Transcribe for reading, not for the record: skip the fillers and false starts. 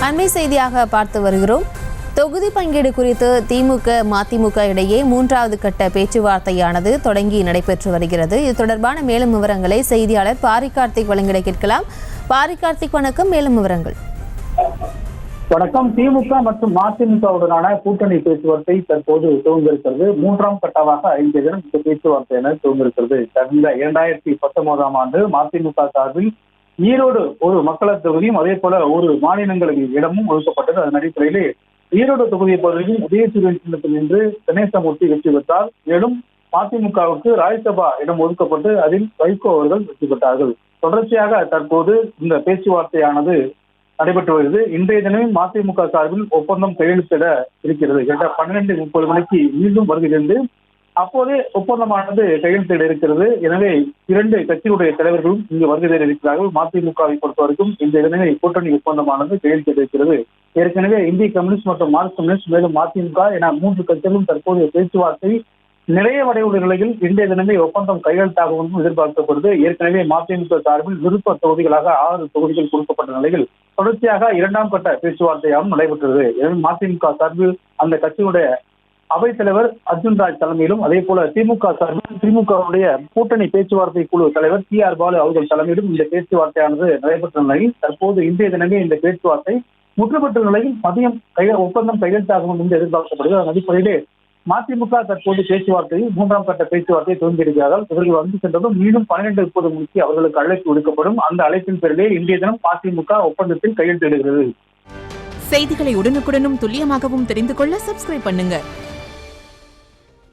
அண்மை செய்தியாக பார்த்து வருகிறோம். தொகுதி பங்கீடு குறித்து திமுக மதிமுக இடையே 3வது கட்ட பேச்சுவார்த்தையானது தொடங்கி நடைபெற்று வருகிறது. இது தொடர்பான மேலும் விவரங்களை செய்தியாளர் பாரி கார்த்திக் வழங்கிட கேட்கலாம். பாரி கார்த்திக், வணக்கம். மேலும் விவரங்கள். வணக்கம். திமுக மற்றும் மதிமுகவுடனான கூட்டணி பேச்சுவார்த்தை தற்போது துவங்கிருக்கிறது. 3ஆம் கட்டமாக இன்றைய தினம் இந்த பேச்சுவார்த்தை என துவங்கிருக்கிறது. கடந்த 2019ஆம் ஆண்டு மதிமுக சார்பில் ஈரோடு ஒரு மக்களவை தொகுதியும் அதே போல ஒரு மாநிலங்களவை இடமும் ஒதுக்கப்பட்டது. அதன் அடிப்படையிலே ஈரோடு தொகுதியை பகுதியில் உதயசூரியன் சின்னத்தில் நின்று கணேசமூர்த்தி வெற்றி பெற்றார். மேலும் மதிமுகவுக்கு ராஜ்யசபா இடம் ஒதுக்கப்பட்டு அதில் வைகோ அவர்கள் வெற்றி பெற்றார்கள். தொடர்ச்சியாக தற்போது இந்த பேச்சுவார்த்தையானது நடைபெற்று வருகிறது. இன்றைய தினமும் மதிமுக சார்பில் ஒப்பந்தம் கையெழுத்திட இருக்கிறது. 12:30 மணிக்கு மீண்டும் வருகிறது. அப்போதே ஒப்பந்தமானது கையெழுத்திட இருக்கிறது. எனவே 2 கட்சியுடைய தலைவர்களும் இங்கு வருகை இருக்கிறார்கள். மதிமுகவை பொறுத்தவரைக்கும் இந்த தினமே கூட்டணி ஒப்பந்தமானது கையெழுத்திட இருக்கிறது. ஏற்கனவே இந்திய கம்யூனிஸ்ட் மற்றும் மார்க்சிஸ்ட் கம்யூனிஸ்ட் மேலும் மதிமுக என 3 கட்சிகளும் தற்போதைய பேச்சுவார்த்தை நிறைவடையுள்ள நிலையில் இன்றைய தினமே ஒப்பந்தம் கையெழுத்தாகவும் எதிர்பார்க்கப்படுது. ஏற்கனவே மதிமுக சார்பில் விருப்ப தொகுதிகளாக 6 தொகுதிகள் கொடுக்கப்பட்ட நிலையில் தொடர்ச்சியாக 2ஆம் கட்ட பேச்சுவார்த்தையாகவும் நடைபெற்றது. எனவே மதிமுக சார்பில் அந்த கட்சியுடைய அவைத்தலைவர் அர்ஜுன் ராஜ் தலைமையிலும் அதே போல திமுக சார்பில் திமுகவுடைய கூட்டணி பேச்சுவார்த்தை குழு தலைவர் TR பாலு அவர்கள் தலைமையிலும் இந்த பேச்சுவார்த்தையானது நடைபெற்ற நிலையில் தற்போது இன்றைய தினமே இந்த பேச்சுவார்த்தை முற்றுப்பெற்ற நிலையில் மதியம் ஒப்பந்தம் கையெழுத்தாகும் என்று எதிர்பார்க்கப்படுகிறது. அதன் அடிப்படையிலே மதிமுக தற்போது பேச்சுவார்த்தையில் 3ஆம் கட்ட பேச்சுவார்த்தையை துவங்கியிருக்கிறார்கள். இவர்கள் வந்து சென்றதும் மீண்டும் 12:30 மணிக்கு அவர்களுக்கு அழைப்பு விடுக்கப்படும். அந்த அழைப்பின் பேரிலே இன்றைய தினம் மதிமுக ஒப்பந்தத்தில் கையெழுத்திடுகிறது. செய்திகளை உடனுக்குடனும் துல்லியமாகவும் தெரிந்து கொள்ள சப்ஸ்கிரைப் பண்ணுங்க.